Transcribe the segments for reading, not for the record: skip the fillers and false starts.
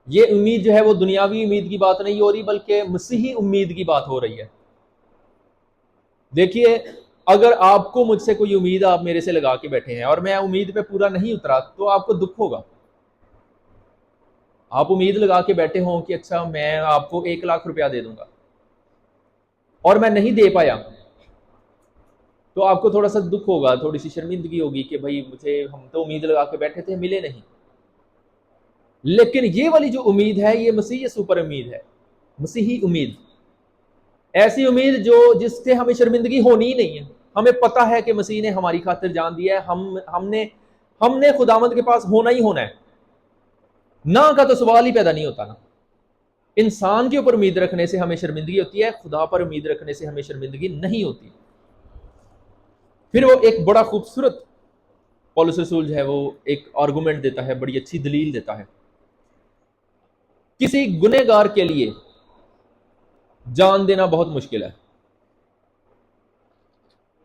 یہ امید جو ہے وہ دنیاوی امید کی بات نہیں ہو رہی بلکہ مسیحی امید کی بات ہو رہی ہے۔ دیکھیے، اگر آپ کو مجھ سے کوئی امید آپ میرے سے لگا کے بیٹھے ہیں اور میں امید پہ پورا نہیں اترا تو آپ کو دکھ ہوگا۔ آپ امید لگا کے بیٹھے ہوں کہ اچھا میں آپ کو 1,00,000 روپیہ دے دوں گا اور میں نہیں دے پایا تو آپ کو تھوڑا سا دکھ ہوگا، تھوڑی سی شرمندگی ہوگی کہ بھائی ہم تو امید لگا کے بیٹھے تھے، ملے نہیں۔ لیکن یہ والی جو امید ہے یہ مسیح یسوع پر امید ہے، مسیحی امید، ایسی امید جس سے ہمیں شرمندگی ہونی ہی نہیں ہے۔ ہمیں پتہ ہے کہ مسیح نے ہماری خاطر جان دیا ہے، ہم نے خداوند کے پاس ہونا ہی ہونا ہے، نہ کا تو سوال ہی پیدا نہیں ہوتا نا۔ انسان کے اوپر امید رکھنے سے ہمیں شرمندگی ہوتی ہے، خدا پر امید رکھنے سے ہمیں شرمندگی نہیں ہوتی۔ پھر وہ ایک بڑا خوبصورت پولس رسول جو ہے وہ ایک آرگومنٹ دیتا ہے، بڑی اچھی دلیل دیتا ہے۔ کسی گنہگار کے لیے جان دینا بہت مشکل ہے۔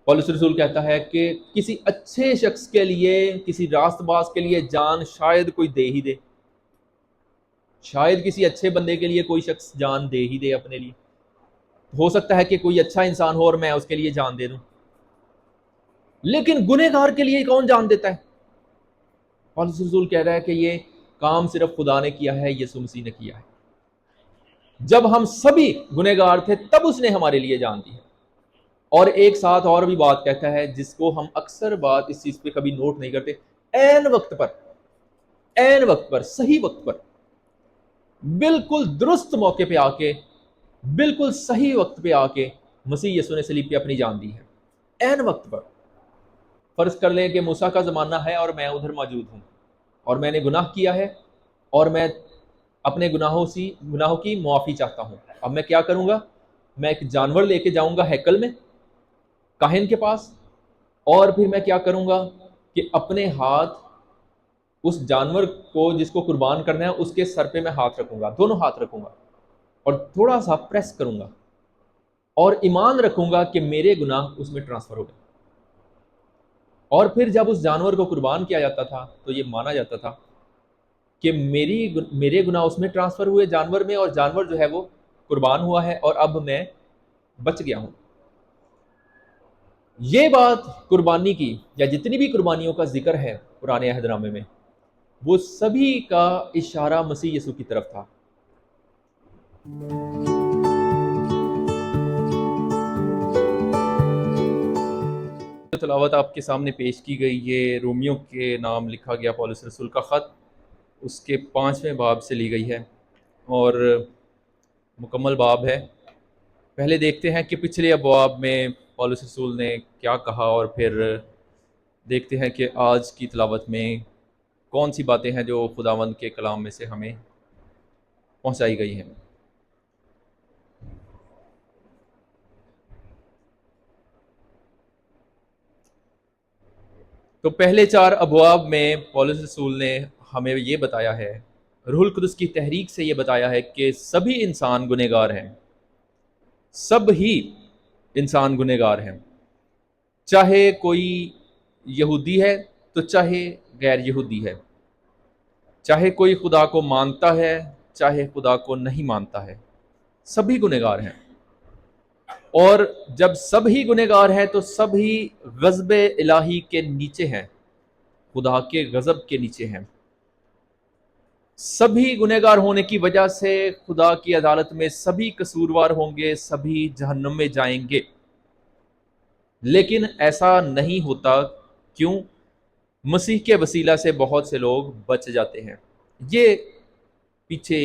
پولس رسول کہتا ہے کہ کسی اچھے شخص کے لیے، کسی راست باز کے لیے جان شاید کوئی دے ہی دے، شاید کسی اچھے بندے کے لیے کوئی شخص جان دے ہی دے اپنے لیے۔ ہو سکتا ہے کہ کوئی اچھا انسان ہو اور میں اس کے لیے جان دے دوں، لیکن گنہگار کے لیے کون جان دیتا ہے؟ پولس رسول کہہ رہا ہے کہ یہ کام صرف خدا نے کیا ہے، یسوع مسیح نے کیا ہے۔ جب ہم سبھی گنہگار تھے تب اس نے ہمارے لیے جان دی ہے۔ اور ایک ساتھ اور بھی بات کہتا ہے جس کو ہم اکثر بات اس چیز پہ کبھی نوٹ نہیں کرتے، عین وقت پر صحیح وقت پر بالکل درست موقع پہ آ کے، بالکل صحیح وقت پہ آ کے مسیح یسوع نے صلیب پہ اپنی جان دی ہے، عین وقت پر۔ فرض کر لیں کہ موسیٰ کا زمانہ ہے اور میں ادھر موجود ہوں اور میں نے گناہ کیا ہے اور میں اپنے گناہوں کی معافی چاہتا ہوں۔ اب میں کیا کروں گا؟ میں ایک جانور لے کے جاؤں گا ہیکل میں، کاہن کے پاس، اور پھر میں کیا کروں گا کہ اپنے ہاتھ اس جانور کو جس کو قربان کرنا ہے اس کے سر پہ میں ہاتھ رکھوں گا، دونوں ہاتھ رکھوں گا اور تھوڑا سا پریس کروں گا اور ایمان رکھوں گا کہ میرے گناہ اس میں ٹرانسفر ہو گئے۔ اور پھر جب اس جانور کو قربان کیا جاتا تھا تو یہ مانا جاتا تھا کہ میرے گناہ اس میں ٹرانسفر ہوئے جانور میں، اور جانور جو ہے وہ قربان ہوا ہے اور اب میں بچ گیا ہوں۔ یہ بات قربانی کی یا جتنی بھی قربانیوں کا ذکر ہے پرانے عہد نامے میں، وہ سبھی کا اشارہ مسیح یسوع کی طرف تھا۔ تلاوت آپ کے سامنے پیش کی گئی، یہ رومیوں کے نام لکھا گیا پولس رسول کا خط، اس کے 5ویں باب سے لی گئی ہے اور مکمل باب ہے۔ پہلے دیکھتے ہیں کہ پچھلے ابواب میں پولس رسول نے کیا کہا، اور پھر دیکھتے ہیں کہ آج کی تلاوت میں کون سی باتیں ہیں جو خداوند کے کلام میں سے ہمیں پہنچائی گئی ہیں۔ تو پہلے 4 ابواب میں پولس رسول نے ہمیں یہ بتایا ہے، روح القدس کی تحریک سے یہ بتایا ہے کہ سبھی انسان گنہگار ہیں، سب ہی انسان گنہگار ہیں، چاہے کوئی یہودی ہے تو چاہے غیر یہودی ہے، چاہے کوئی خدا کو مانتا ہے چاہے خدا کو نہیں مانتا ہے، سبھی گنہگار ہیں۔ اور جب سب ہی گنہگار ہیں تو سب ہی غضب الہی کے نیچے ہیں، خدا کے غضب کے نیچے ہیں۔ سبھی گنہگار ہونے کی وجہ سے خدا کی عدالت میں سبھی قصوروار ہوں گے، سبھی جہنم میں جائیں گے۔ لیکن ایسا نہیں ہوتا، کیوں؟ مسیح کے وسیلہ سے بہت سے لوگ بچ جاتے ہیں۔ یہ پیچھے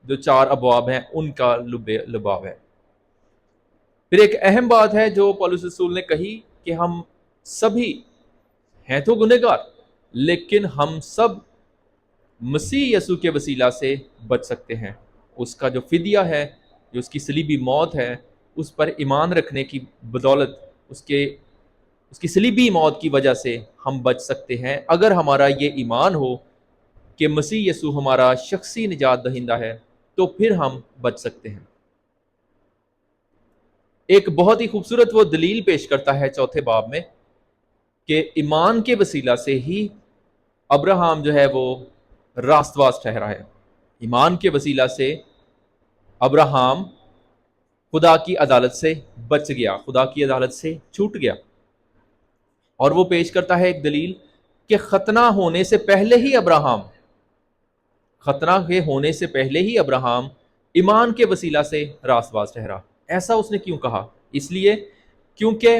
جو 4 ابواب ہیں ان کا لباب ہے۔ پھر ایک اہم بات ہے جو پولس رسول نے کہی کہ ہم سبھی ہیں تو گنہگار، لیکن ہم سب مسیح یسوع کے وسیلہ سے بچ سکتے ہیں۔ اس کا جو فدیہ ہے، جو اس کی صلیبی موت ہے، اس پر ایمان رکھنے کی بدولت، اس کی صلیبی موت کی وجہ سے ہم بچ سکتے ہیں، اگر ہمارا یہ ایمان ہو کہ مسیح یسوع ہمارا شخصی نجات دہندہ ہے تو پھر ہم بچ سکتے ہیں۔ ایک بہت ہی خوبصورت وہ دلیل پیش کرتا ہے 4 باب میں کہ ایمان کے وسیلہ سے ہی ابراہام جو ہے وہ راست باز ٹھہرا ہے۔ ایمان کے وسیلہ سے ابراہیم خدا کی عدالت سے بچ گیا، خدا کی عدالت سے چھوٹ گیا. اور وہ پیش کرتا ہے ایک دلیل کہ ختنہ ہونے سے پہلے ہی ابراہیم، ختنہ کے ہونے سے پہلے ہی ابراہیم ایمان کے وسیلہ سے راست باز ٹھہرا. ایسا اس نے کیوں کہا؟ اس لیے کیونکہ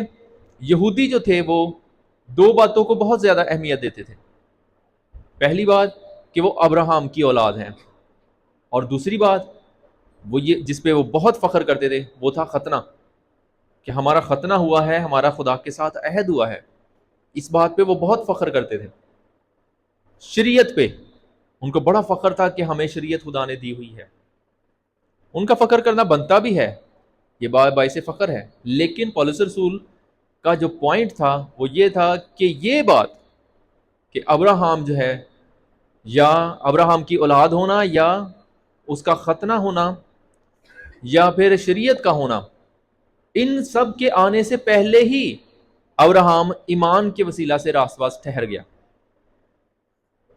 یہودی جو تھے وہ دو باتوں کو بہت زیادہ اہمیت دیتے تھے. پہلی بات کہ وہ ابراہیم کی اولاد ہیں، اور دوسری بات وہ یہ جس پہ وہ بہت فخر کرتے تھے وہ تھا ختنہ، کہ ہمارا ختنہ ہوا ہے، ہمارا خدا کے ساتھ عہد ہوا ہے. اس بات پہ وہ بہت فخر کرتے تھے. شریعت پہ ان کو بڑا فخر تھا کہ ہمیں شریعت خدا نے دی ہوئی ہے. ان کا فخر کرنا بنتا بھی ہے، یہ باعث فخر ہے. لیکن پولس رسول کا جو پوائنٹ تھا وہ یہ تھا کہ یہ بات کہ ابراہیم جو ہے، یا ابراہیم کی اولاد ہونا، یا اس کا ختنہ ہونا، یا پھر شریعت کا ہونا، ان سب کے آنے سے پہلے ہی ابراہیم ایمان کے وسیلہ سے راست باز ٹھہر گیا.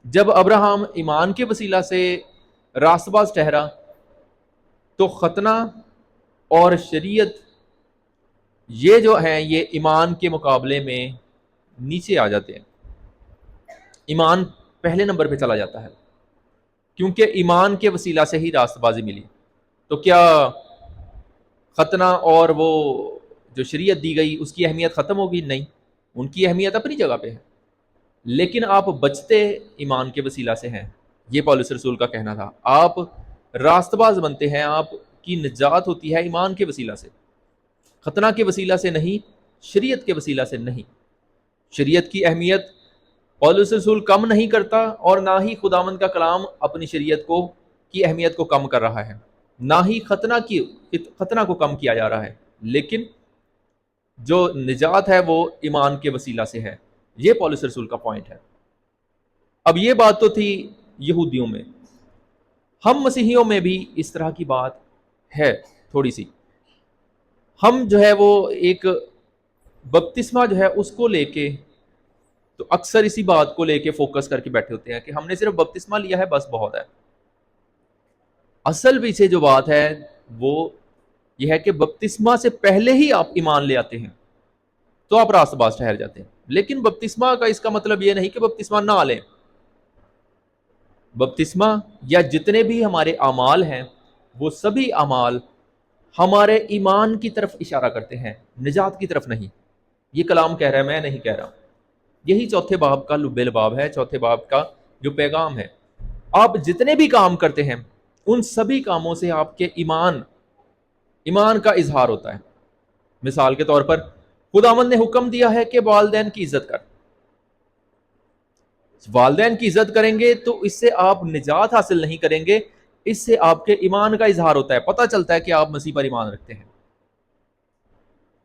جب ابراہیم ایمان کے وسیلہ سے راست باز ٹھہرا تو ختنہ اور شریعت یہ جو ہیں یہ ایمان کے مقابلے میں نیچے آ جاتے ہیں. ایمان پہلے نمبر پہ چلا جاتا ہے کیونکہ ایمان کے وسیلہ سے ہی راست بازی ملی. تو کیا ختنہ اور وہ جو شریعت دی گئی اس کی اہمیت ختم ہوگی؟ نہیں، ان کی اہمیت اپنی جگہ پہ ہے، لیکن آپ بچتے ایمان کے وسیلہ سے ہیں. یہ پولس رسول کا کہنا تھا. آپ راست باز بنتے ہیں، آپ کی نجات ہوتی ہے ایمان کے وسیلہ سے، ختنہ کے وسیلہ سے نہیں، شریعت کے وسیلہ سے نہیں. شریعت کی اہمیت پولس رسول کم نہیں کرتا، اور نہ ہی خداوند کا کلام اپنی شریعت کی اہمیت کو کم کر رہا ہے، نہ ہی ختنہ کو کم کیا جا رہا ہے. لیکن جو نجات ہے وہ ایمان کے وسیلہ سے ہے. یہ پولس رسول کا پوائنٹ ہے. اب یہ بات تو تھی یہودیوں میں. ہم مسیحیوں میں بھی اس طرح کی بات ہے تھوڑی سی. ہم جو ہے وہ ایک بپتسمہ جو ہے اس کو لے کے تو اکثر اسی بات کو لے کے فوکس کر کے بیٹھے ہوتے ہیں کہ ہم نے صرف بپتسمہ لیا ہے بس بہت ہے. اصل پیچھے جو بات ہے وہ یہ ہے کہ بپتسمہ سے پہلے ہی آپ ایمان لے آتے ہیں تو آپ راست باز ٹھہر جاتے ہیں. لیکن بپتسمہ کا اس کا مطلب یہ نہیں کہ بپتسمہ نہ لیں. بپتسمہ یا جتنے بھی ہمارے اعمال ہیں وہ سبھی اعمال ہمارے ایمان کی طرف اشارہ کرتے ہیں، نجات کی طرف نہیں. یہ کلام کہہ رہا ہے، میں نہیں کہہ رہا. یہی چوتھے باب کا لب لباب ہے، چوتھے باب کا جو پیغام ہے. آپ جتنے بھی کام کرتے ہیں ان سبھی کاموں سے آپ کے ایمان کا اظہار ہوتا ہے. مثال کے طور پر خداوند نے حکم دیا ہے کہ والدین کی عزت کر. والدین کی عزت کریں گے تو اس سے آپ نجات حاصل نہیں کریں گے، اس سے آپ کے ایمان کا اظہار ہوتا ہے، پتہ چلتا ہے کہ آپ مسیح پر ایمان رکھتے ہیں.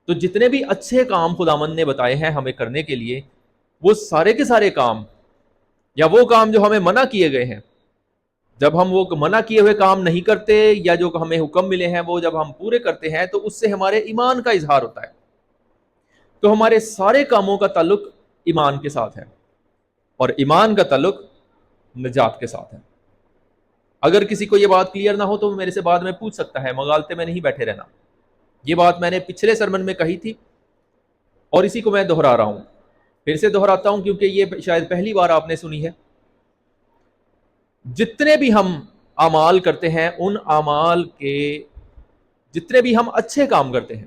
تو جتنے بھی اچھے کام خداوند نے بتائے ہیں ہمیں کرنے کے لیے، وہ سارے کے سارے کام یا وہ کام جو ہمیں منع کیے گئے ہیں، جب ہم وہ منع کیے ہوئے کام نہیں کرتے یا جو ہمیں حکم ملے ہیں وہ جب ہم پورے کرتے ہیں تو اس سے ہمارے ایمان کا اظہار ہوتا ہے. تو ہمارے سارے کاموں کا تعلق ایمان کے ساتھ ہے، اور ایمان کا تعلق نجات کے ساتھ ہے. اگر کسی کو یہ بات کلیئر نہ ہو تو میرے سے بعد میں پوچھ سکتا ہے، مغالطے میں نہیں بیٹھے رہنا. یہ بات میں نے پچھلے سرمن میں کہی تھی اور اسی کو میں دہرا رہا ہوں، پھر سے دہراتا ہوں کیونکہ یہ شاید پہلی بار آپ نے سنی ہے. جتنے بھی ہم اعمال کرتے ہیں، ان اعمال کے جتنے بھی ہم اچھے کام کرتے ہیں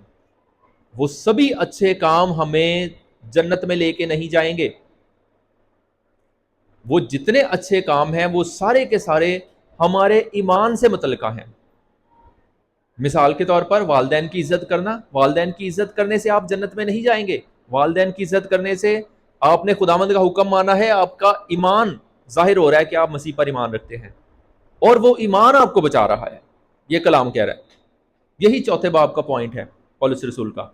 وہ سبھی اچھے کام ہمیں جنت میں لے کے نہیں جائیں گے. وہ جتنے اچھے کام ہیں وہ سارے کے سارے ہمارے ایمان سے متعلقہ ہیں. مثال کے طور پر والدین کی عزت کرنا، والدین کی عزت کرنے سے آپ جنت میں نہیں جائیں گے. والدین کی عزت کرنے سے آپ نے خداوند کا حکم مانا ہے، آپ کا ایمان ظاہر ہو رہا ہے کہ آپ مسیح پر ایمان رکھتے ہیں، اور وہ ایمان آپ کو بچا رہا ہے. یہ کلام کہہ رہا ہے. یہی چوتھے باب کا پوائنٹ ہے پولس رسول کا.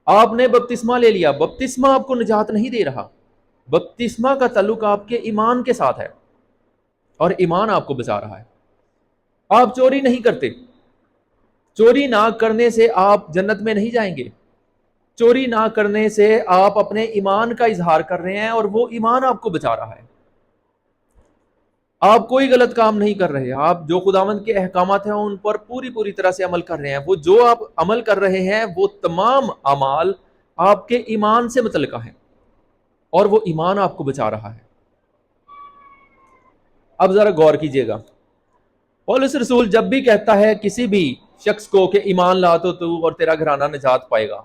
آپ نے بپتسمہ لے لیا، بپتسمہ آپ کو نجات نہیں دے رہا. بپتسمہ کا تعلق آپ کے ایمان کے ساتھ ہے، اور ایمان آپ کو بچا رہا ہے. آپ چوری نہیں کرتے، چوری نہ کرنے سے آپ جنت میں نہیں جائیں گے. چوری نہ کرنے سے آپ اپنے ایمان کا اظہار کر رہے ہیں، اور وہ ایمان آپ کو بچا رہا ہے. آپ کوئی غلط کام نہیں کر رہے، آپ جو خداوند کے احکامات ہیں ان پر پوری طرح سے عمل کر رہے ہیں. وہ جو آپ عمل کر رہے ہیں وہ تمام اعمال آپ کے ایمان سے متعلقہ ہیں، اور وہ ایمان آپ کو بچا رہا ہے. اب ذرا غور کیجئے گا، پولس رسول جب بھی کہتا ہے کسی بھی شخص کو کہ ایمان لا تو اور تیرا گھرانہ نجات پائے گا،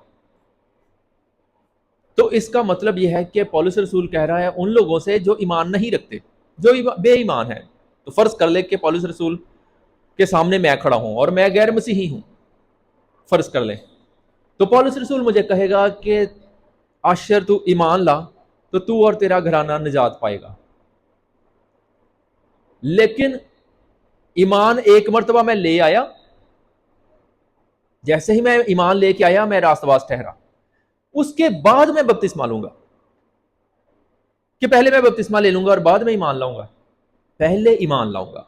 تو اس کا مطلب یہ ہے کہ پولس رسول کہہ رہا ہے ان لوگوں سے جو ایمان نہیں رکھتے، جو بے ایمان ہے. تو فرض کر لے کہ پولس رسول کے سامنے میں کھڑا ہوں اور میں غیر مسیحی ہوں، فرض کر لیں. تو پولس رسول مجھے کہے گا کہ آشر تو ایمان لا تو اور تیرا گھرانہ نجات پائے گا. لیکن ایمان ایک مرتبہ میں لے آیا، جیسے ہی میں ایمان لے کے آیا میں راست باز ٹھہرا، اس کے بعد میں بپتسمہ لوں گا. کہ پہلے میں بپتسمہ لے لوں گا اور بعد میں ایمان لاؤں گا؟ پہلے ایمان لاؤں گا،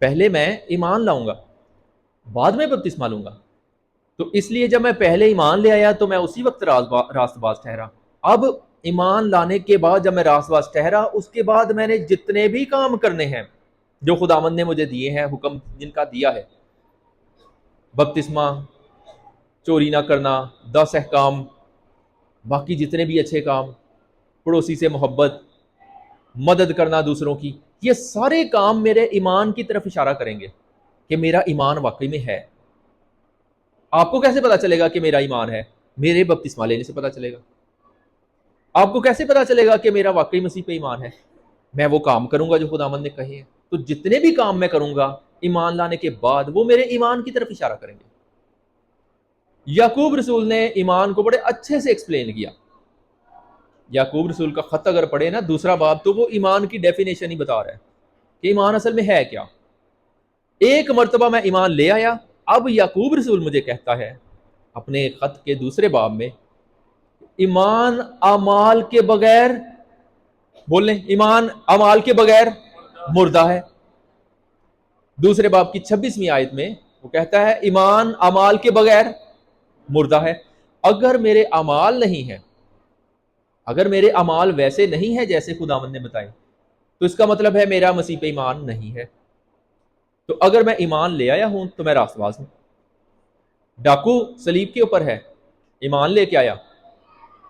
پہلے میں ایمان لاؤں گا، بعد میں بپتسمہ لوں گا. تو اس لیے جب میں پہلے ایمان لے آیا تو میں اسی وقت راست باز ٹھہرا. اب ایمان لانے کے بعد جب میں راست باز ٹھہرا، اس کے بعد میں نے جتنے بھی کام کرنے ہیں جو خداوند نے مجھے دیے ہیں، حکم جن کا دیا ہے، بپتسمہ، چوری نہ کرنا، 10 احکام، باقی جتنے بھی اچھے کام، پڑوسی سے محبت، مدد کرنا دوسروں کی، یہ سارے کام میرے ایمان کی طرف اشارہ کریں گے کہ میرا ایمان واقعی میں ہے. آپ کو کیسے پتا چلے گا کہ میرا ایمان ہے؟ میرے بپتسمہ لینے سے پتا چلے گا. آپ کو کیسے پتا چلے گا کہ میرا واقعی مسیح پہ ایمان ہے؟ میں وہ کام کروں گا جو خداوند نے کہے ہیں. تو جتنے بھی کام میں کروں گا ایمان لانے کے بعد وہ میرے ایمان کی طرف اشارہ کریں گے. یعقوب رسول نے ایمان کو بڑے اچھے سے ایکسپلین کیا. یعقوب رسول کا خط اگر پڑھے نا 2 باب، تو وہ ایمان کی ڈیفینیشن ہی بتا رہا ہے کہ ایمان اصل میں ہے کیا. ایک مرتبہ میں ایمان لے آیا، اب یعقوب رسول مجھے کہتا ہے اپنے خط کے 2 باب میں، ایمان اعمال کے بغیر، بولیں ایمان اعمال کے بغیر مردہ ہے. 2 باب کی 26ویں آیت میں وہ کہتا ہے ایمان اعمال کے بغیر مردہ ہے. اگر میرے اعمال نہیں ہیں، اگر میرے اعمال ویسے نہیں ہیں جیسے خداوند نے بتائے، تو اس کا مطلب ہے میرا مسیح پہ ایمان نہیں ہے. تو اگر میں ایمان لے آیا ہوں تو میں راست باز ہوں. ڈاکو صلیب کے اوپر ہے، ایمان لے کے آیا،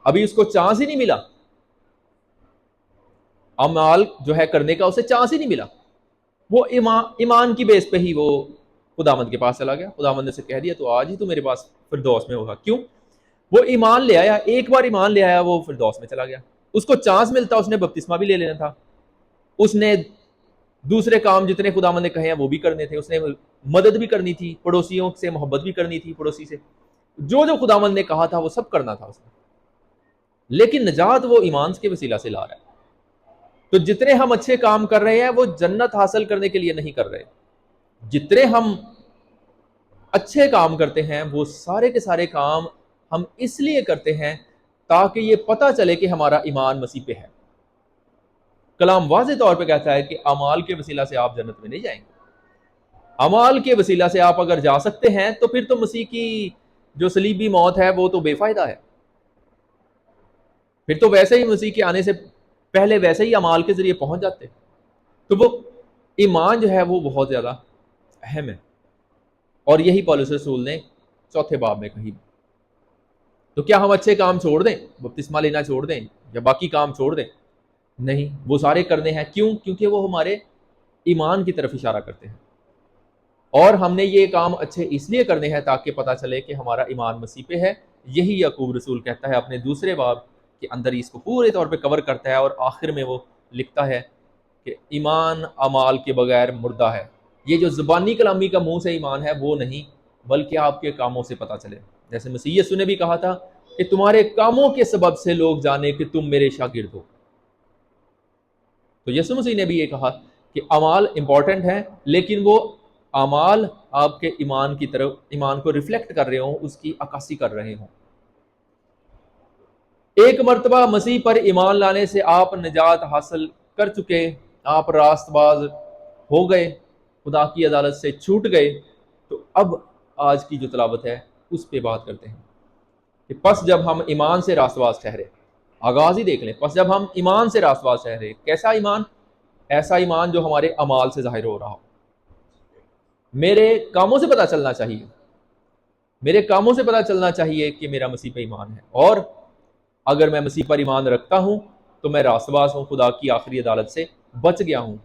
ابھی اس کو چانس ہی نہیں ملا، اعمال جو ہے کرنے کا اسے چانس ہی نہیں ملا. وہ ایمان کی بیس پہ ہی وہ خداوند کے پاس چلا گیا. خداوند نے اسے کہہ دیا تو آج ہی تو میرے پاس فردوس میں ہوگا. کیوں؟ وہ ایمان لے آیا، ایک بار ایمان لے آیا، وہ فردوس میں چلا گیا. اس کو چانس ملتا اس نے بپتسمہ بھی لے لینا تھا، اس نے دوسرے کام جتنے خداوند نے کہے ہیں وہ بھی کرنے تھے، اس نے مدد بھی کرنی تھی، پڑوسیوں سے محبت بھی کرنی تھی، پڑوسی سے جو خداوند نے کہا تھا وہ سب کرنا تھا اس نے. لیکن نجات وہ ایمان کے وسیلہ سے لا رہا ہے. تو جتنے ہم اچھے کام کر رہے ہیں وہ جنت حاصل کرنے کے لیے نہیں کر رہے. جتنے ہم اچھے کام کرتے ہیں وہ سارے کے سارے کام ہم اس لیے کرتے ہیں تاکہ یہ پتہ چلے کہ ہمارا ایمان مسیح پہ ہے. کلام واضح طور پہ کہتا ہے کہ اعمال کے وسیلہ سے آپ جنت میں نہیں جائیں گے. اعمال کے وسیلہ سے آپ اگر جا سکتے ہیں تو پھر تو مسیح کی جو صلیبی موت ہے وہ تو بے فائدہ ہے. پھر تو ویسے ہی مسیح کے آنے سے پہلے ویسے ہی اعمال کے ذریعے پہنچ جاتے. تو وہ ایمان جو ہے وہ بہت زیادہ اہم ہے، اور یہی پولس رسول نے 4 باب میں کہی. تو کیا ہم اچھے کام چھوڑ دیں، بپتسمہ لینا چھوڑ دیں یا باقی کام چھوڑ دیں؟ نہیں، وہ سارے کرنے ہیں. کیوں؟ کیونکہ وہ ہمارے ایمان کی طرف اشارہ کرتے ہیں، اور ہم نے یہ کام اچھے اس لیے کرنے ہیں تاکہ پتہ چلے کہ ہمارا ایمان مسیح پہ ہے. یہی یعقوب رسول کہتا ہے اپنے 2 باب کے اندر ہی اس کو پورے طور پہ کور کرتا ہے، اور آخر میں وہ لکھتا ہے کہ ایمان اعمال کے بغیر مردہ ہے. یہ جو زبانی کلامی کا منہ سے ایمان ہے وہ نہیں، بلکہ آپ کے کاموں سے پتہ چلے. جیسے مسیح یسوع نے بھی کہا تھا کہ تمہارے کاموں کے سبب سے لوگ جانے کہ تم میرے شاگرد ہو. تو یسوع مسیح نے بھی یہ کہا کہ اعمال امپورٹنٹ ہیں، لیکن وہ اعمال آپ کے ایمان کی طرف، ایمان کو ریفلیکٹ کر رہے ہوں، اس کی عکاسی کر رہے ہوں. ایک مرتبہ مسیح پر ایمان لانے سے آپ نجات حاصل کر چکے، آپ راست باز ہو گئے، خدا کی عدالت سے چھوٹ گئے. تو اب آج کی جو تلاوت ہے اس پہ بات کرتے ہیں کہ پس جب ہم ایمان سے راست باز ٹھہرے. آغاز ہی دیکھ لیں، پس جب ہم ایمان سے راست باز ٹھہرے. کیسا ایمان؟ ایسا ایمان جو ہمارے اعمال سے ظاہر ہو رہا ہو. میرے کاموں سے پتہ چلنا چاہیے، میرے کاموں سے پتہ چلنا چاہیے کہ میرا مسیح پہ ایمان ہے. اور اگر میں مسیح پر ایمان رکھتا ہوں تو میں راست باز ہوں، خدا کی آخری عدالت سے بچ گیا ہوں.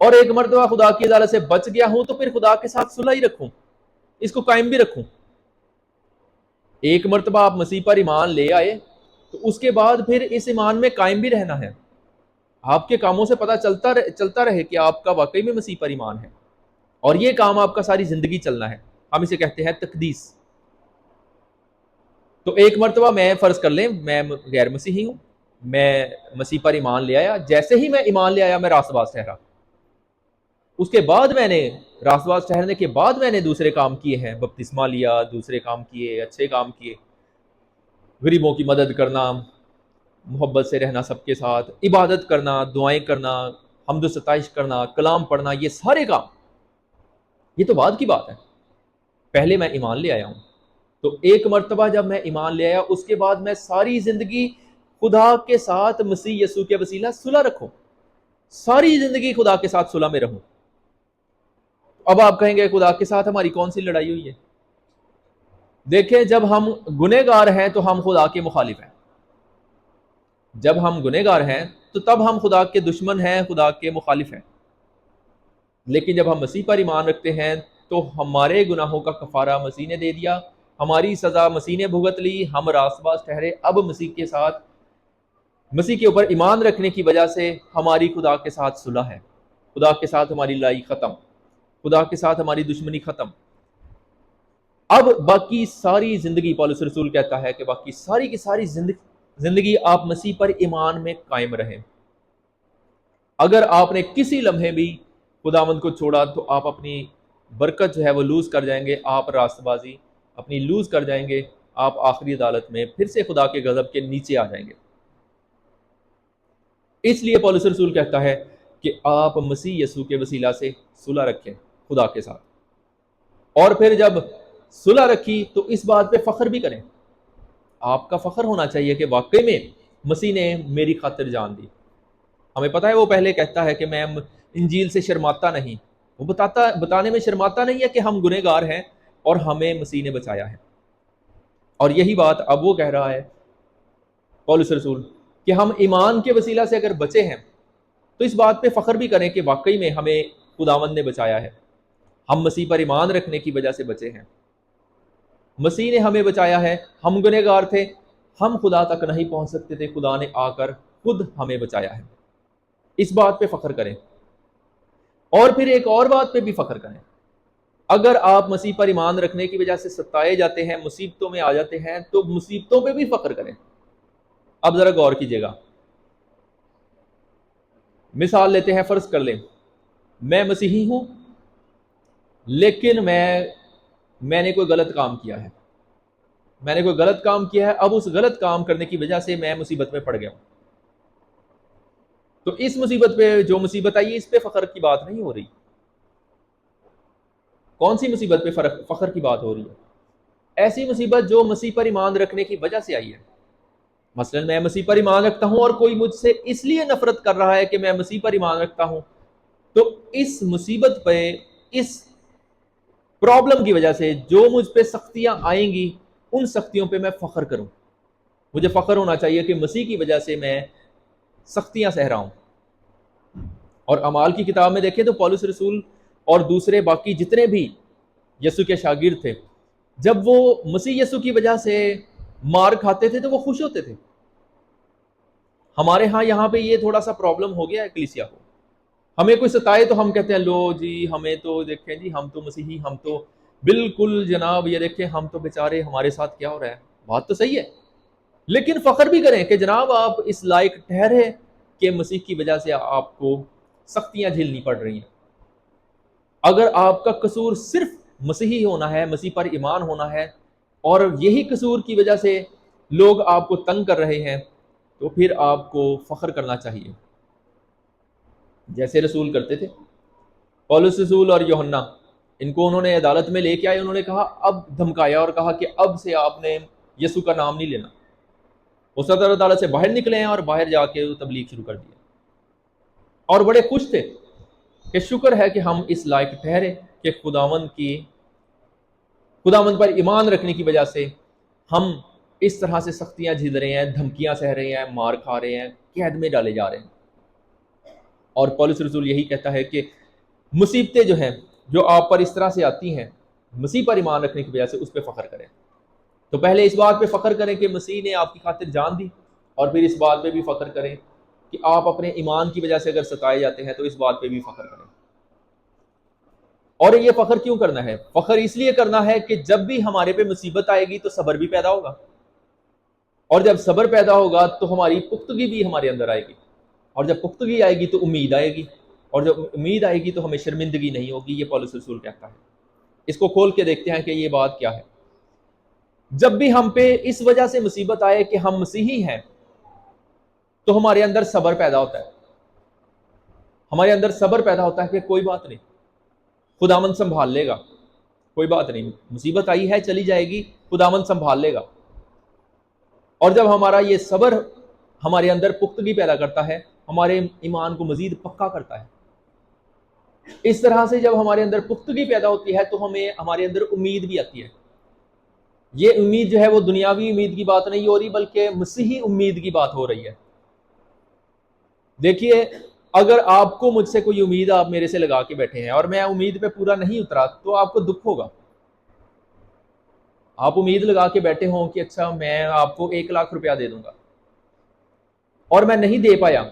اور ایک مرتبہ خدا کی عدالت سے بچ گیا ہوں تو پھر خدا کے ساتھ صلح ہی رکھوں، اس کو قائم بھی رکھوں. ایک مرتبہ آپ مسیح پر ایمان لے آئے تو اس کے بعد پھر اس ایمان میں قائم بھی رہنا ہے. آپ کے کاموں سے پتہ چلتا رہے کہ آپ کا واقعی میں مسیح پر ایمان ہے، اور یہ کام آپ کا ساری زندگی چلنا ہے. ہم اسے کہتے ہیں تقدیس. تو ایک مرتبہ میں فرض کر لیں میں غیر مسیحی ہوں، میں مسیح پر ایمان لے آیا. جیسے ہی میں ایمان لے آیا میں راست باز ٹھہرا. اس کے بعد میں نے راست باز ٹھہرنے کے بعد میں نے دوسرے کام کیے ہیں، بپتسمہ لیا، دوسرے کام کیے، اچھے کام کیے، غریبوں کی مدد کرنا، محبت سے رہنا سب کے ساتھ، عبادت کرنا، دعائیں کرنا، حمد و ستائش کرنا، کلام پڑھنا، یہ سارے کام، یہ تو بعد کی بات ہے. پہلے میں ایمان لے آیا ہوں. تو ایک مرتبہ جب میں ایمان لے آیا اس کے بعد میں ساری زندگی خدا کے ساتھ مسیح یسوع کے وسیلہ صلح رکھوں، ساری زندگی خدا کے ساتھ صلح میں رہوں. اب آپ کہیں گے خدا کے ساتھ ہماری کون سی لڑائی ہوئی ہے؟ دیکھیں، جب ہم گنہگار ہیں تو ہم خدا کے مخالف ہیں. جب ہم گنہگار ہیں تو تب ہم خدا کے دشمن ہیں، خدا کے مخالف ہیں. لیکن جب ہم مسیح پر ایمان رکھتے ہیں تو ہمارے گناہوں کا کفارہ مسیح نے دے دیا، ہماری سزا مسیح نے بھگت لی، ہم راست باز ٹھہرے. اب مسیح کے ساتھ، مسیح کے اوپر ایمان رکھنے کی وجہ سے ہماری خدا کے ساتھ صلح ہے. خدا کے ساتھ ہماری لڑائی ختم، خدا کے ساتھ ہماری دشمنی ختم. اب باقی ساری زندگی، پولس رسول کہتا ہے کہ باقی ساری کی ساری زندگی آپ مسیح پر ایمان میں قائم رہیں. اگر آپ نے کسی لمحے بھی خداوند کو چھوڑا تو آپ اپنی برکت جو ہے وہ لوز کر جائیں گے، آپ راست بازی اپنی لوز کر جائیں گے، آپ آخری عدالت میں پھر سے خدا کے غضب کے نیچے آ جائیں گے. اس لیے پولس رسول کہتا ہے کہ آپ مسیح یسوع کے وسیلہ سے صلح رکھیں خدا کے ساتھ. اور پھر جب صلح رکھی تو اس بات پہ فخر بھی کریں. آپ کا فخر ہونا چاہیے کہ واقعی میں مسیح نے میری خاطر جان دی. ہمیں پتہ ہے وہ پہلے کہتا ہے کہ میں انجیل سے شرماتا نہیں، وہ بتانے میں شرماتا نہیں ہے کہ ہم گنہگار ہیں اور ہمیں مسیح نے بچایا ہے. اور یہی بات اب وہ کہہ رہا ہے پولس رسول کہ ہم ایمان کے وسیلہ سے اگر بچے ہیں تو اس بات پہ فخر بھی کریں کہ واقعی میں ہمیں خداوند نے بچایا ہے. ہم مسیح پر ایمان رکھنے کی وجہ سے بچے ہیں، مسیح نے ہمیں بچایا ہے. ہم گنہگار تھے، ہم خدا تک نہیں پہنچ سکتے تھے، خدا نے آ کر خود ہمیں بچایا ہے. اس بات پہ فخر کریں. اور پھر ایک اور بات پہ بھی فخر کریں. اگر آپ مسیح پر ایمان رکھنے کی وجہ سے ستائے جاتے ہیں، مصیبتوں میں آ جاتے ہیں، تو مصیبتوں پہ بھی فخر کریں. اب ذرا غور کیجیے گا. مثال لیتے ہیں، فرض کر لیں میں مسیحی ہوں لیکن میں نے کوئی غلط کام کیا ہے، میں نے کوئی غلط کام کیا ہے. اب اس غلط کام کرنے کی وجہ سے میں مصیبت میں پڑ گیا ہوں. تو اس مصیبت پہ، جو مصیبت آئی اس پہ فخر کی بات نہیں ہو رہی. کون سی مصیبت پہ فخر کی بات ہو رہی ہے؟ ایسی مصیبت جو مسیح پر ایمان رکھنے کی وجہ سے آئی ہے. مثلا میں مسیح پر ایمان رکھتا ہوں اور کوئی مجھ سے اس لیے نفرت کر رہا ہے کہ میں مسیح پر ایمان رکھتا ہوں، تو اس مصیبت پہ، اس پرابلم کی وجہ سے جو مجھ پہ سختیاں آئیں گی ان سختیوں پہ میں فخر کروں. مجھے فخر ہونا چاہیے کہ مسیح کی وجہ سے میں سختیاں سہ رہا ہوں. اور اعمال کی کتاب میں دیکھیں تو پولس رسول اور دوسرے باقی جتنے بھی یسوع کے شاگرد تھے، جب وہ مسیح یسوع کی وجہ سے مار کھاتے تھے تو وہ خوش ہوتے تھے. ہمارے ہاں یہاں پہ یہ تھوڑا سا پرابلم ہو گیا ہے کلیسیا کو. ہمیں کوئی ستائے تو ہم کہتے ہیں لو جی ہمیں تو دیکھیں جی ہم تو مسیحی، ہم تو بالکل جناب یہ دیکھیں ہم تو بیچارے، ہمارے ساتھ کیا ہو رہا ہے. بات تو صحیح ہے، لیکن فخر بھی کریں کہ جناب آپ اس لائق ٹھہرے کہ مسیح کی وجہ سے آپ کو سختیاں جھیلنی پڑ رہی ہیں. اگر آپ کا قصور صرف مسیحی ہونا ہے، مسیح پر ایمان ہونا ہے، اور یہی قصور کی وجہ سے لوگ آپ کو تنگ کر رہے ہیں، تو پھر آپ کو فخر کرنا چاہیے جیسے رسول کرتے تھے. پولس رسول اور یوحنا، ان کو انہوں نے عدالت میں لے کے آئے، انہوں نے کہا، اب دھمکایا اور کہا کہ اب سے آپ نے یسوع کا نام نہیں لینا. وہ صدر عدالت سے باہر نکلے ہیں اور باہر جا کے تبلیغ شروع کر دیا. اور بڑے خوش تھے کہ شکر ہے کہ ہم اس لائق ٹھہرے کہ خداوند پر ایمان رکھنے کی وجہ سے ہم اس طرح سے سختیاں جھیل رہے ہیں، دھمکیاں سہ رہے ہیں، مار کھا رہے ہیں، قید میں ڈالے جا رہے ہیں۔ اور پولس رسول یہی کہتا ہے کہ مصیبتیں جو ہیں جو آپ پر اس طرح سے آتی ہیں، مسیح پر ایمان رکھنے کی وجہ سے اس پہ فخر کریں۔ تو پہلے اس بات پہ فخر کریں کہ مسیح نے آپ کی خاطر جان دی، اور پھر اس بات پہ بھی فخر کریں کہ آپ اپنے ایمان کی وجہ سے اگر ستائے جاتے ہیں تو اس بات پہ بھی فخر کریں۔ اور یہ فخر کیوں کرنا ہے؟ فخر اس لیے کرنا ہے کہ جب بھی ہمارے پہ مصیبت آئے گی تو صبر بھی پیدا ہوگا، اور جب صبر پیدا ہوگا تو ہماری پختگی بھی ہمارے اندر آئے گی، اور جب پختگی آئے گی تو امید آئے گی، اور جب امید آئے گی تو ہمیں شرمندگی نہیں ہوگی۔ یہ پولس رسول کہتا ہے۔ اس کو کھول کے دیکھتے ہیں کہ یہ بات کیا ہے۔ جب بھی ہم پہ اس وجہ سے مصیبت آئے کہ ہم مسیحی ہیں تو ہمارے اندر صبر پیدا ہوتا ہے، ہمارے اندر صبر پیدا ہوتا ہے کہ کوئی بات نہیں، خداوند سنبھال لے گا، کوئی بات نہیں، مصیبت آئی ہے چلی جائے گی، خداوند سنبھال لے گا۔ اور جب ہمارا یہ صبر ہمارے اندر پختگی پیدا کرتا ہے، ہمارے ایمان کو مزید پکا کرتا ہے۔ اس طرح سے جب ہمارے اندر پختگی پیدا ہوتی ہے تو ہمارے اندر امید بھی آتی ہے۔ یہ امید جو ہے وہ دنیاوی امید کی بات نہیں ہو رہی، بلکہ مسیحی امید کی بات ہو رہی ہے۔ دیکھیے، اگر آپ کو مجھ سے کوئی امید آپ میرے سے لگا کے بیٹھے ہیں اور میں امید پہ پورا نہیں اترا تو آپ کو دکھ ہوگا۔ آپ امید لگا کے بیٹھے ہوں کہ اچھا میں آپ کو 1,00,000 روپیہ دے دوں گا اور میں نہیں دے پایا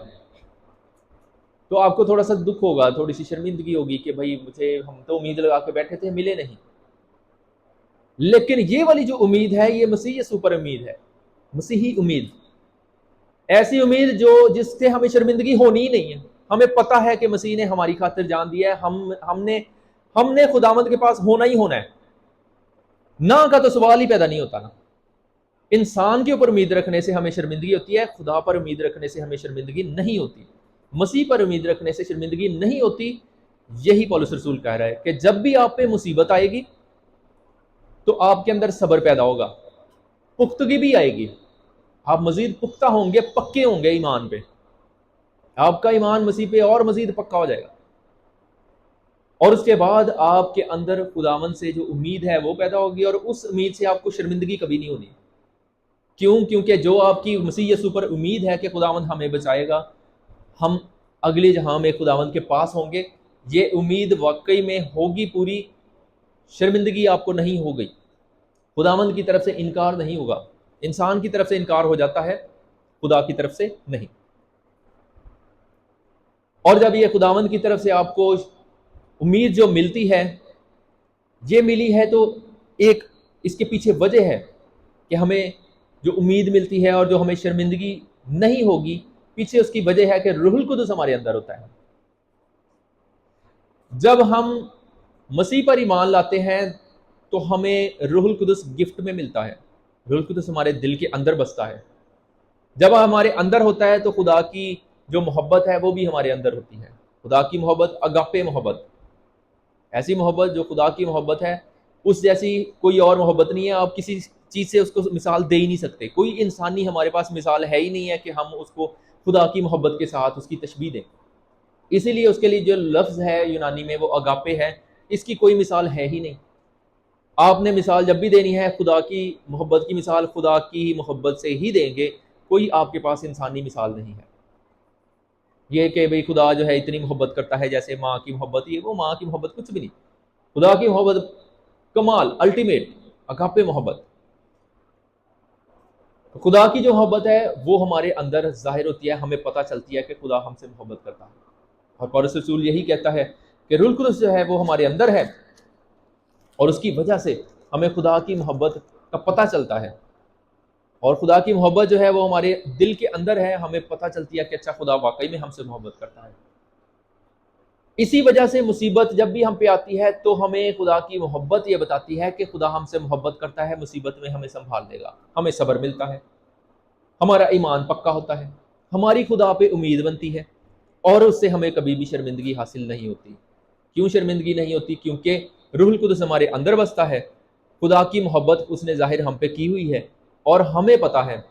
تو آپ کو تھوڑا سا دکھ ہوگا، تھوڑی سی شرمندگی ہوگی کہ بھائی ہم تو امید لگا کے بیٹھے تھے، ملے نہیں۔ لیکن یہ والی جو امید ہے یہ مسیح سپر امید ہے، مسیحی امید، ایسی امید جس سے ہمیں شرمندگی ہونی ہی نہیں ہے۔ ہمیں پتہ ہے کہ مسیح نے ہماری خاطر جان دیا ہے، ہم نے خداوند کے پاس ہونا ہی ہونا ہے، نہ کا تو سوال ہی پیدا نہیں ہوتا نا۔ انسان کے اوپر امید رکھنے سے ہمیں شرمندگی ہوتی ہے، خدا پر امید رکھنے سے ہمیں شرمندگی نہیں ہوتی، مسیح پر امید رکھنے سے شرمندگی نہیں ہوتی۔ یہی پولس رسول کہہ رہا ہے کہ جب بھی آپ پہ مصیبت آئے گی تو آپ کے اندر صبر پیدا ہوگا، پختگی بھی آئے گی، آپ مزید پختہ ہوں گے، پکے ہوں گے ایمان پہ، آپ کا ایمان مسیح پہ اور مزید پکا ہو جائے گا، اور اس کے بعد آپ کے اندر خداوند سے جو امید ہے وہ پیدا ہوگی، اور اس امید سے آپ کو شرمندگی کبھی نہیں ہونی۔ کیوں؟ کیونکہ جو آپ کی مسیح یسوع پر امید ہے کہ خداوند ہمیں بچائے گا، ہم اگلی جہاں میں خداوند کے پاس ہوں گے، یہ امید واقعی میں ہوگی پوری، شرمندگی آپ کو نہیں ہو گئی، خداوند کی طرف سے انکار نہیں ہوگا۔ انسان کی طرف سے انکار ہو جاتا ہے، خدا کی طرف سے نہیں۔ اور جب یہ خداوند کی طرف سے آپ کو امید جو ملتی ہے، یہ ملی ہے تو ایک اس کے پیچھے وجہ ہے کہ ہمیں جو امید ملتی ہے اور جو ہمیں شرمندگی نہیں ہوگی، پیچھے اس کی وجہ ہے کہ روح القدس ہمارے اندر ہوتا ہے۔ جب ہم مسیح پر ایمان لاتے ہیں تو ہمیں روح القدس گفٹ میں ملتا ہے، روح القدس ہمارے دل کے اندر بستا ہے۔ جب ہمارے اندر ہوتا ہے تو خدا کی جو محبت ہے وہ بھی ہمارے اندر ہوتی ہے۔ خدا کی محبت اگاپے محبت، ایسی محبت جو خدا کی محبت ہے، اس جیسی کوئی اور محبت نہیں ہے۔ آپ کسی چیز سے اس کو مثال دے ہی نہیں سکتے، کوئی انسانی ہمارے پاس مثال ہے ہی نہیں ہے کہ ہم اس کو خدا کی محبت کے ساتھ اس کی تشبیہ دیں۔ اسی لیے اس کے لیے جو لفظ ہے یونانی میں وہ اگاپے ہے، اس کی کوئی مثال ہے ہی نہیں۔ آپ نے مثال جب بھی دینی ہے خدا کی محبت کی مثال خدا کی محبت سے ہی دیں گے، کوئی آپ کے پاس انسانی مثال نہیں ہے۔ یہ کہ بھئی خدا جو ہے اتنی محبت کرتا ہے جیسے ماں کی محبت، یہ وہ ماں کی محبت کچھ بھی نہیں۔ خدا کی محبت کمال، الٹیمیٹ، اگاپے محبت، خدا کی جو محبت ہے وہ ہمارے اندر ظاہر ہوتی ہے، ہمیں پتہ چلتی ہے کہ خدا ہم سے محبت کرتا ہے۔ اور پولس رسول یہی کہتا ہے کہ روح القدس جو ہے وہ ہمارے اندر ہے، اور اس کی وجہ سے ہمیں خدا کی محبت کا پتہ چلتا ہے، اور خدا کی محبت جو ہے وہ ہمارے دل کے اندر ہے، ہمیں پتہ چلتی ہے کہ اچھا خدا واقعی میں ہم سے محبت کرتا ہے۔ اسی وجہ سے مصیبت جب بھی ہم پہ آتی ہے تو ہمیں خدا کی محبت یہ بتاتی ہے کہ خدا ہم سے محبت کرتا ہے، مصیبت میں ہمیں سنبھال دے گا، ہمیں صبر ملتا ہے، ہمارا ایمان پکا ہوتا ہے، ہماری خدا پہ امید بنتی ہے، اور اس سے ہمیں کبھی بھی شرمندگی حاصل نہیں ہوتی۔ کیوں شرمندگی نہیں ہوتی؟ کیونکہ روح القدس ہمارے اندر بستا ہے، خدا کی محبت اس نے ظاہر ہم پہ کی ہوئی ہے، اور ہمیں پتہ ہے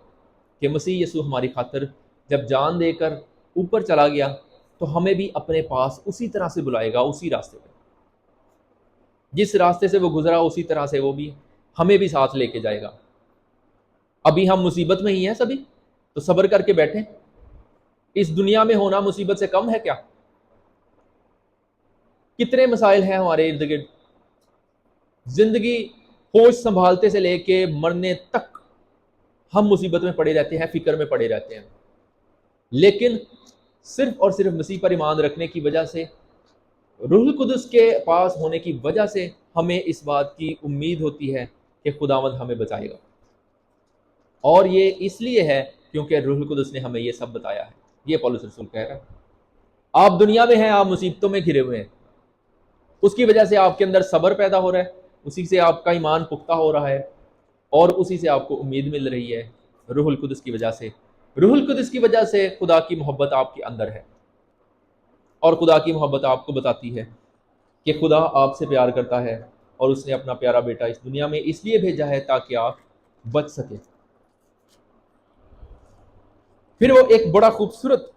کہ مسیح یسوع ہماری خاطر جب جان دے کر اوپر چلا گیا تو ہمیں بھی اپنے پاس اسی طرح سے بلائے گا، اسی راستے پہ جس راستے سے وہ گزرا اسی طرح سے وہ بھی ہمیں بھی ساتھ لے کے جائے گا۔ ابھی ہم مصیبت میں ہی ہیں سبھی، تو صبر کر کے بیٹھیں۔ اس دنیا میں ہونا مصیبت سے کم ہے کیا؟ کتنے مسائل ہیں ہمارے ارد گرد، زندگی ہوش سنبھالتے سے لے کے مرنے تک ہم مصیبت میں پڑے رہتے ہیں، فکر میں پڑے رہتے ہیں، لیکن صرف اور صرف مسیح پر ایمان رکھنے کی وجہ سے، روح القدس کے پاس ہونے کی وجہ سے ہمیں اس بات کی امید ہوتی ہے کہ خداوند ہمیں بچائے گا، اور یہ اس لیے ہے کیونکہ روح القدس نے ہمیں یہ سب بتایا ہے۔ یہ پولس رسول کہہ رہا ہے آپ دنیا میں ہیں، آپ مصیبتوں میں گھرے ہوئے ہیں، اس کی وجہ سے آپ کے اندر صبر پیدا ہو رہا ہے، اسی سے آپ کا ایمان پختہ ہو رہا ہے، اور اسی سے آپ کو امید مل رہی ہے، روح القدس کی وجہ سے۔ روح القدس کی وجہ سے خدا کی محبت آپ کے اندر ہے، اور خدا کی محبت آپ کو بتاتی ہے کہ خدا آپ سے پیار کرتا ہے، اور اس نے اپنا پیارا بیٹا اس دنیا میں اس لیے بھیجا ہے تاکہ آپ بچ سکیں۔ پھر وہ ایک بڑا خوبصورت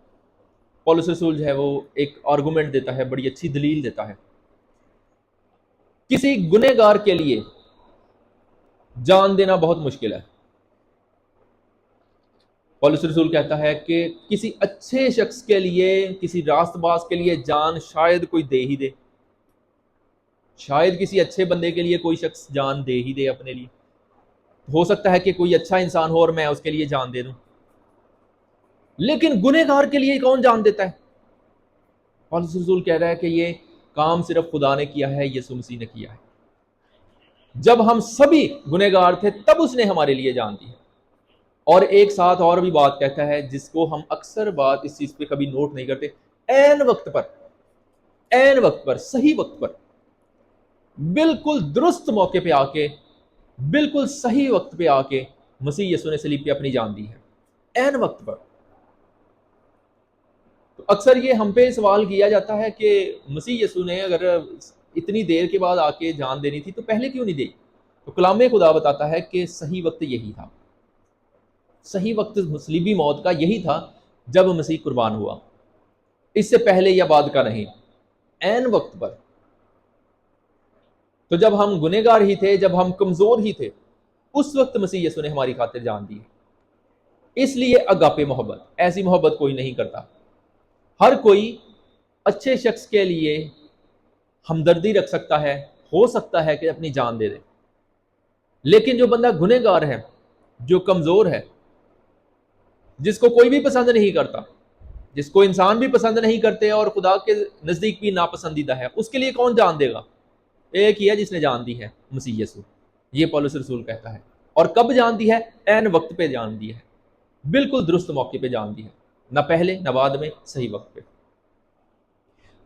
پولس رسول جو ہے وہ ایک آرگومنٹ دیتا ہے، بڑی اچھی دلیل دیتا ہے۔ کسی گنہگار کے لیے جان دینا بہت مشکل ہے۔ پولس رسول کہتا ہے کہ کسی اچھے شخص کے لیے، کسی راست باز کے لیے جان شاید کوئی دے ہی دے، شاید کسی اچھے بندے کے لیے کوئی شخص جان دے ہی دے اپنے لیے۔ ہو سکتا ہے کہ کوئی اچھا انسان ہو اور میں اس کے لیے جان دے دوں، لیکن گنہگار کے لیے کون جان دیتا ہے؟ پولس رسول کہہ رہا ہے کہ یہ کام صرف خدا نے کیا ہے، یسوع مسیح نے کیا ہے۔ جب ہم سبھی گنہگار تھے تب اس نے ہمارے لیے جان دی ہے۔ اور ایک ساتھ اور بھی بات کہتا ہے جس کو ہم اکثر بات اس چیز پہ کبھی نوٹ نہیں کرتے، عین وقت پر صحیح وقت پر، بالکل درست موقع پہ آ کے، بالکل صحیح وقت پہ آ کے مسیح یسوع نے صلیب پہ اپنی جان دی ہے، عین وقت پر۔ تو اکثر یہ ہم پہ سوال کیا جاتا ہے کہ مسیح یسوع نے اگر اتنی دیر کے بعد آ کے جان دینی تھی تو پہلے کیوں نہیں دی؟ تو کلام خدا بتاتا ہے کہ صحیح وقت یہی تھا، صحیح وقت صلیبی موت کا یہی تھا جب مسیح قربان ہوا، اس سے پہلے یا بعد کا نہیں، عین وقت پر۔ تو جب ہم گنہگار ہی تھے، جب ہم کمزور ہی تھے، اس وقت مسیح یسوع نے ہماری خاطر جان دی ہے۔ اس لیے اگاپے محبت، ایسی محبت کوئی نہیں کرتا۔ ہر کوئی اچھے شخص کے لیے ہمدردی رکھ سکتا ہے، ہو سکتا ہے کہ اپنی جان دے دے، لیکن جو بندہ گنہگار ہے، جو کمزور ہے، جس کو کوئی بھی پسند نہیں کرتا، جس کو انسان بھی پسند نہیں کرتے اور خدا کے نزدیک بھی ناپسندیدہ ہے، اس کے لیے کون جان دے گا؟ ایک ہی ہے جس نے جان دی ہے، مسیح یسوع۔ یہ پولس رسول کہتا ہے۔ اور کب جان دی ہے؟ عین وقت پہ جان دی ہے، بالکل درست موقع پہ جان دی ہے، نہ پہلے نہ بعد میں، صحیح وقت پہ۔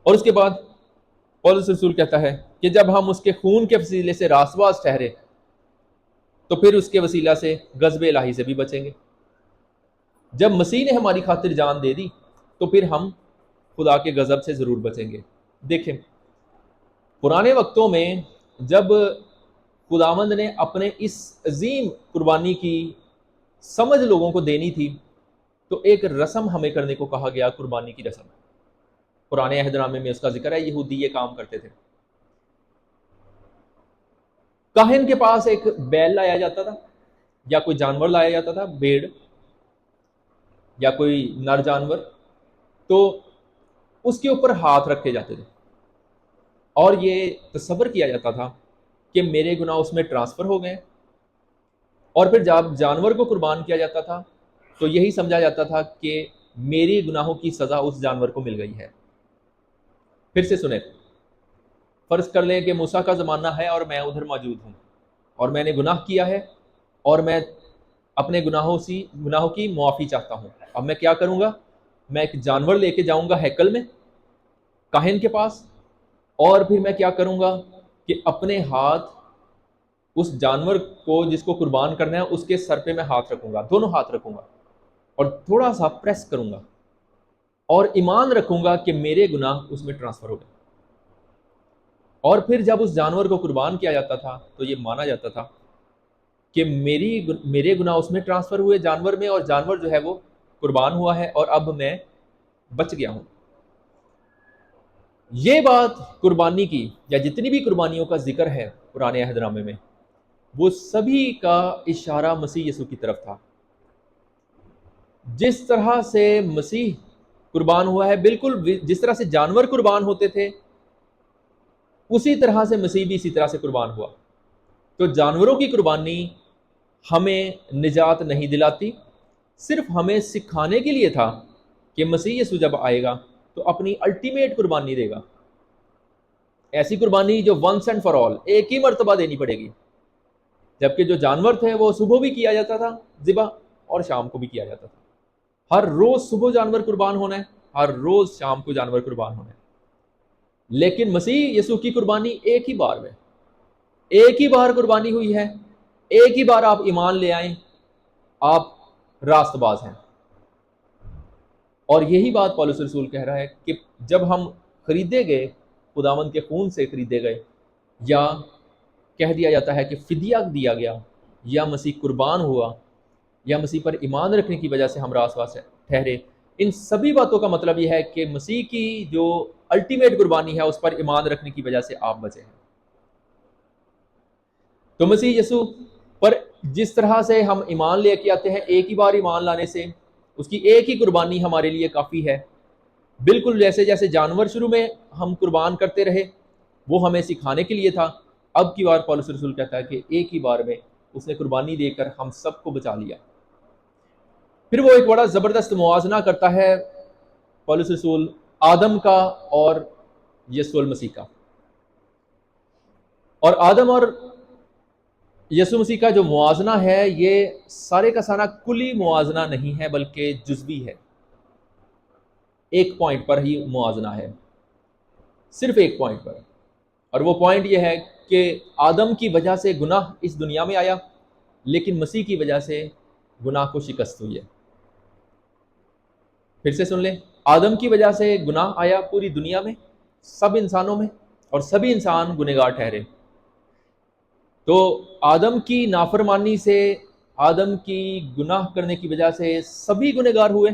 اور اس کے بعد پولس رسول کہتا ہے کہ جب ہم اس کے خون کے وسیلے سے راست باز ٹھہرے تو پھر اس کے وسیلہ سے غضب الہی سے بھی بچیں گے۔ جب مسیح نے ہماری خاطر جان دے دی تو پھر ہم خدا کے غضب سے ضرور بچیں گے۔ دیکھیں، پرانے وقتوں میں جب خداوند نے اپنے اس عظیم قربانی کی سمجھ لوگوں کو دینی تھی تو ایک رسم ہمیں کرنے کو کہا گیا، قربانی کی رسم۔ پرانے عہد نامے میں اس کا ذکر ہے، یہودی یہ کام کرتے تھے۔ کاہن کے پاس ایک بیل لایا جاتا تھا یا کوئی جانور لایا جاتا تھا، بھیڑ یا کوئی نر جانور، تو اس کے اوپر ہاتھ رکھے جاتے تھے اور یہ تصور کیا جاتا تھا کہ میرے گناہ اس میں ٹرانسفر ہو گئے، اور پھر جب جانور کو قربان کیا جاتا تھا تو یہی سمجھا جاتا تھا کہ میری گناہوں کی سزا اس جانور کو مل گئی ہے۔ پھر سے سنیں، فرض کر لیں کہ موسیٰ کا زمانہ ہے اور میں ادھر موجود ہوں اور میں نے گناہ کیا ہے اور میں اپنے گناہوں کی معافی چاہتا ہوں۔ اب میں کیا کروں گا؟ میں ایک جانور لے کے جاؤں گا ہیکل میں، کاہن کے پاس، اور پھر میں کیا کروں گا کہ اپنے ہاتھ اس جانور کو جس کو قربان کرنا ہے اس کے سر پہ میں ہاتھ رکھوں گا، دونوں ہاتھ رکھوں گا اور تھوڑا سا پریس کروں گا اور ایمان رکھوں گا کہ میرے گناہ اس میں ٹرانسفر ہو گئے۔ اور پھر جب اس جانور کو قربان کیا جاتا تھا تو یہ مانا جاتا تھا کہ میرے گناہ اس میں ٹرانسفر ہوئے جانور میں، اور جانور جو ہے وہ قربان ہوا ہے اور اب میں بچ گیا ہوں۔ یہ بات قربانی کی یا جتنی بھی قربانیوں کا ذکر ہے پرانے عہد نامے میں، وہ سبھی کا اشارہ مسیح یسوع کی طرف تھا۔ جس طرح سے مسیح قربان ہوا ہے، بالکل جس طرح سے جانور قربان ہوتے تھے، اسی طرح سے مسیح بھی اسی طرح سے قربان ہوا۔ تو جانوروں کی قربانی ہمیں نجات نہیں دلاتی، صرف ہمیں سکھانے کے لیے تھا کہ مسیح یسوع جب آئے گا تو اپنی الٹیمیٹ قربانی دے گا، ایسی قربانی جو ونس اینڈ فار آل، ایک ہی مرتبہ دینی پڑے گی۔ جبکہ جو جانور تھے وہ صبح بھی کیا جاتا تھا ذبح، اور شام کو بھی کیا جاتا تھا۔ ہر روز صبح جانور قربان ہونا ہے، ہر روز شام کو جانور قربان ہونا ہے۔ لیکن مسیح یسوع کی قربانی ایک ہی بار میں، ایک ہی بار قربانی ہوئی ہے، ایک ہی بار آپ ایمان لے آئیں، آپ راست باز ہیں۔ اور یہی بات پولس رسول کہہ رہا ہے کہ جب ہم خریدے گئے، خداوند کے خون سے خریدے گئے، یا کہہ دیا جاتا ہے کہ فدیہ دیا گیا، یا مسیح قربان ہوا، یا مسیح پر ایمان رکھنے کی وجہ سے ہم راست باز ٹھہرے، ان سبھی باتوں کا مطلب یہ ہے کہ مسیح کی جو الٹیمیٹ قربانی ہے اس پر ایمان رکھنے کی وجہ سے آپ بچے ہیں۔ تو مسیح یسوع پر جس طرح سے ہم ایمان لے کے آتے ہیں، ایک ہی بار ایمان لانے سے اس کی ایک ہی قربانی ہمارے لیے کافی ہے۔ بالکل جیسے جانور شروع میں ہم قربان کرتے رہے، وہ ہمیں سکھانے کے لیے تھا، اب کی بار پولس رسول کہتا ہے کہ ایک ہی بار میں اس نے قربانی دے کر ہم سب کو بچا لیا۔ پھر وہ ایک بڑا زبردست موازنہ کرتا ہے پولس رسول آدم کا اور یسوع المسیح کا۔ اور آدم اور یسوع مسیح کا جو موازنہ ہے، یہ سارے کا سارا کلی موازنہ نہیں ہے بلکہ جزوی ہے۔ ایک پوائنٹ پر ہی موازنہ ہے، صرف ایک پوائنٹ پر، اور وہ پوائنٹ یہ ہے کہ آدم کی وجہ سے گناہ اس دنیا میں آیا، لیکن مسیح کی وجہ سے گناہ کو شکست ہوئی ہے۔ پھر سے سن لیں، آدم کی وجہ سے گناہ آیا پوری دنیا میں، سب انسانوں میں، اور سبھی انسان گنہگار ٹھہرے۔ تو آدم کی نافرمانی سے، آدم کی گناہ کرنے کی وجہ سے سبھی گنہگار ہوئے،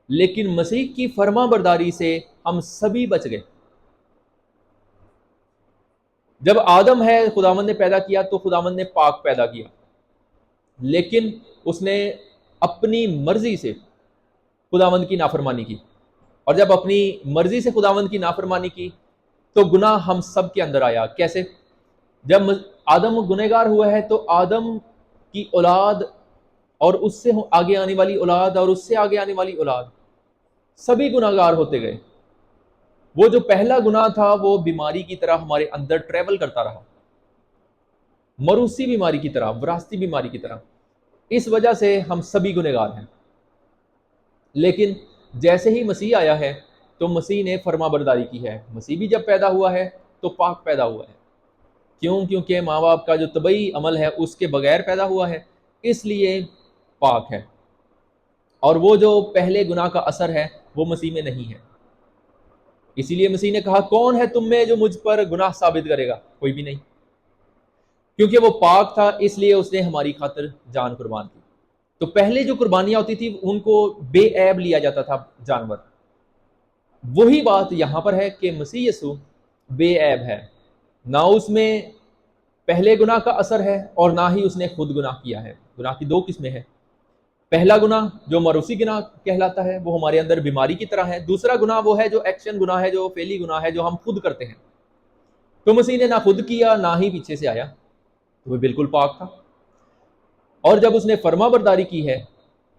لیکن مسیح کی فرما برداری سے ہم سبھی بچ گئے۔ جب آدم ہے خداوند نے پیدا کیا تو خداوند نے پاک پیدا کیا، لیکن اس نے اپنی مرضی سے خداوند کی نافرمانی کی، اور جب اپنی مرضی سے خداوند کی نافرمانی کی تو گناہ ہم سب کے اندر آیا۔ کیسے؟ جب آدم گنہگار ہوا ہے تو آدم کی اولاد اور اس سے آگے آنے والی اولاد اور اس سے آگے آنے والی اولاد سبھی گنہگار ہوتے گئے۔ وہ جو پہلا گناہ تھا وہ بیماری کی طرح ہمارے اندر ٹریول کرتا رہا، موروثی بیماری کی طرح، وراثتی بیماری کی طرح۔ اس وجہ سے ہم سبھی گنہگار ہیں۔ لیکن جیسے ہی مسیح آیا ہے تو مسیح نے فرما برداری کی ہے۔ مسیح بھی جب پیدا ہوا ہے تو پاک پیدا ہوا ہے۔ کیوں؟ کیونکہ ماں باپ کا جو طبعی عمل ہے اس کے بغیر پیدا ہوا ہے، اس لیے پاک ہے، اور وہ جو پہلے گناہ کا اثر ہے وہ مسیح میں نہیں ہے۔ اسی لیے مسیح نے کہا، کون ہے تم میں جو مجھ پر گناہ ثابت کرے گا؟ کوئی بھی نہیں، کیونکہ وہ پاک تھا، اس لیے اس نے ہماری خاطر جان قربان کی۔ تو پہلے جو قربانیاں ہوتی تھی ان کو بے عیب لیا جاتا تھا جانور۔ وہی بات یہاں پر ہے کہ مسیح یسوع بے عیب ہے، نہ اس میں پہلے گناہ کا اثر ہے اور نہ ہی اس نے خود گناہ کیا ہے۔ گناہ کی دو قسمیں ہیں، پہلا گناہ جو موروثی گناہ کہلاتا ہے، وہ ہمارے اندر بیماری کی طرح ہے۔ دوسرا گناہ وہ ہے جو ایکشن گناہ ہے، جو فعلی گناہ ہے، جو ہم خود کرتے ہیں۔ تو مسیح نے نہ خود کیا نہ ہی پیچھے سے آیا، وہ بالکل پاک تھا۔ اور جب اس نے فرما برداری کی ہے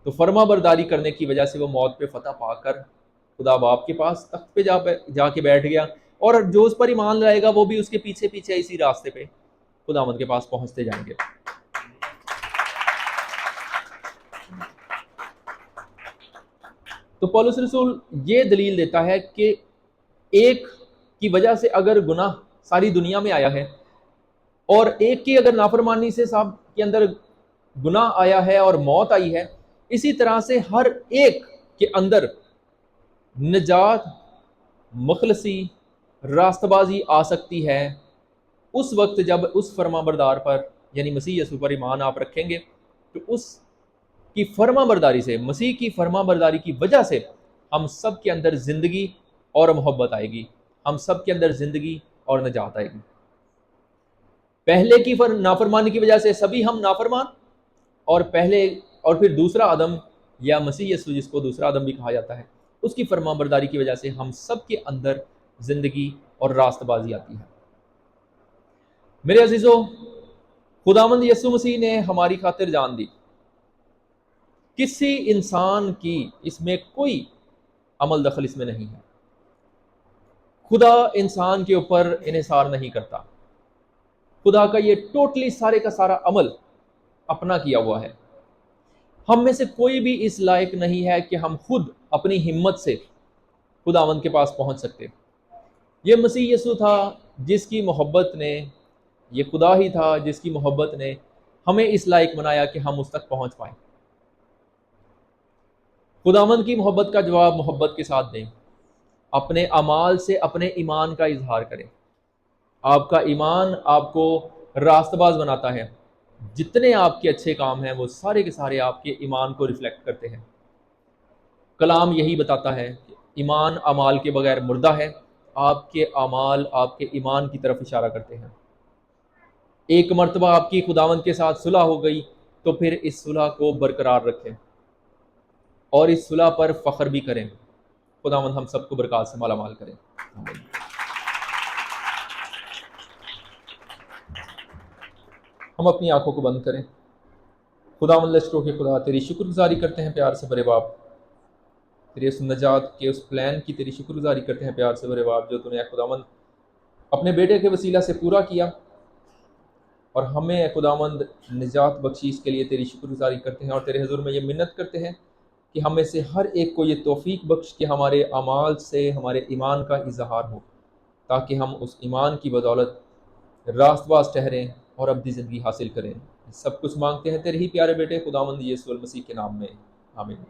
تو فرما برداری کرنے کی وجہ سے وہ موت پہ فتح پا کر خدا باپ کے پاس تخت پہ جا کے بیٹھ گیا، اور جو اس پر ایمان لائے گا وہ بھی اس کے پیچھے پیچھے اسی راستے پہ خداوند کے پاس پہنچتے جائیں گے۔ تو پولس رسول یہ دلیل دیتا ہے کہ ایک کی وجہ سے اگر گناہ ساری دنیا میں آیا ہے، اور ایک کی اگر نافرمانی سے سب کے اندر گناہ آیا ہے اور موت آئی ہے، اسی طرح سے ہر ایک کے اندر نجات، مخلصی، راست بازی آ سکتی ہے اس وقت جب اس فرما بردار پر یعنی مسیح یسوع پر ایمان آپ رکھیں گے، تو اس کی فرما برداری سے، مسیح کی فرما برداری کی وجہ سے ہم سب کے اندر زندگی اور محبت آئے گی، ہم سب کے اندر زندگی اور نجات آئے گی۔ پہلے کی نافرمانی کی وجہ سے سبھی ہم نافرمان، اور پھر دوسرا آدم یا مسیح یسوع جس کو دوسرا آدم بھی کہا جاتا ہے، اس کی فرمان برداری کی وجہ سے ہم سب کے اندر زندگی اور راست بازی آتی ہے۔ میرے عزیزو، خداوند یسوع مسیح نے ہماری خاطر جان دی۔ کسی انسان کی اس میں کوئی عمل دخل اس میں نہیں ہے۔ خدا انسان کے اوپر انحصار نہیں کرتا۔ خدا کا یہ ٹوٹلی سارے کا سارا عمل اپنا کیا ہوا ہے۔ ہم میں سے کوئی بھی اس لائق نہیں ہے کہ ہم خود اپنی ہمت سے خداوند کے پاس پہنچ سکتے۔ یہ مسیح یسوع تھا جس کی محبت نے، یہ خدا ہی تھا جس کی محبت نے ہمیں اس لائق بنایا کہ ہم اس تک پہنچ پائیں۔ خداوند کی محبت کا جواب محبت کے ساتھ دیں، اپنے اعمال سے اپنے ایمان کا اظہار کریں۔ آپ کا ایمان آپ کو راست باز بناتا ہے۔ جتنے آپ کے اچھے کام ہیں وہ سارے کے سارے آپ کے ایمان کو ریفلیکٹ کرتے ہیں۔ کلام یہی بتاتا ہے کہ ایمان اعمال کے بغیر مردہ ہے، آپ کے اعمال آپ کے ایمان کی طرف اشارہ کرتے ہیں۔ ایک مرتبہ آپ کی خداوند کے ساتھ صلح ہو گئی تو پھر اس صلح کو برقرار رکھیں اور اس صلح پر فخر بھی کریں۔ خداوند ہم سب کو برکات سے مالا مال کریں۔ آمین۔ ہم اپنی آنکھوں کو بند کریں۔ خداوند لشکروں کے خدا، تیری شکر گزاری کرتے ہیں پیار سے بڑے باپ، تیری اس نجات کے اس پلان کی تیری شکر گزاری کرتے ہیں پیار سے بڑے باپ، جو تو نے خداوند اپنے بیٹے کے وسیلہ سے پورا کیا، اور ہمیں خداوند نجات بخشیش کے لیے تیری شکر گزاری کرتے ہیں، اور تیرے حضور میں یہ منت کرتے ہیں کہ ہم میں سے ہر ایک کو یہ توفیق بخش کہ ہمارے اعمال سے ہمارے ایمان کا اظہار ہو، تاکہ ہم اس ایمان کی بدولت راست باز ٹھہریں اور ابدی زندگی حاصل کریں۔ سب کچھ مانگتے ہیں تیرے ہی پیارے بیٹے خداوند یسوع المسیح کے نام میں، آمین۔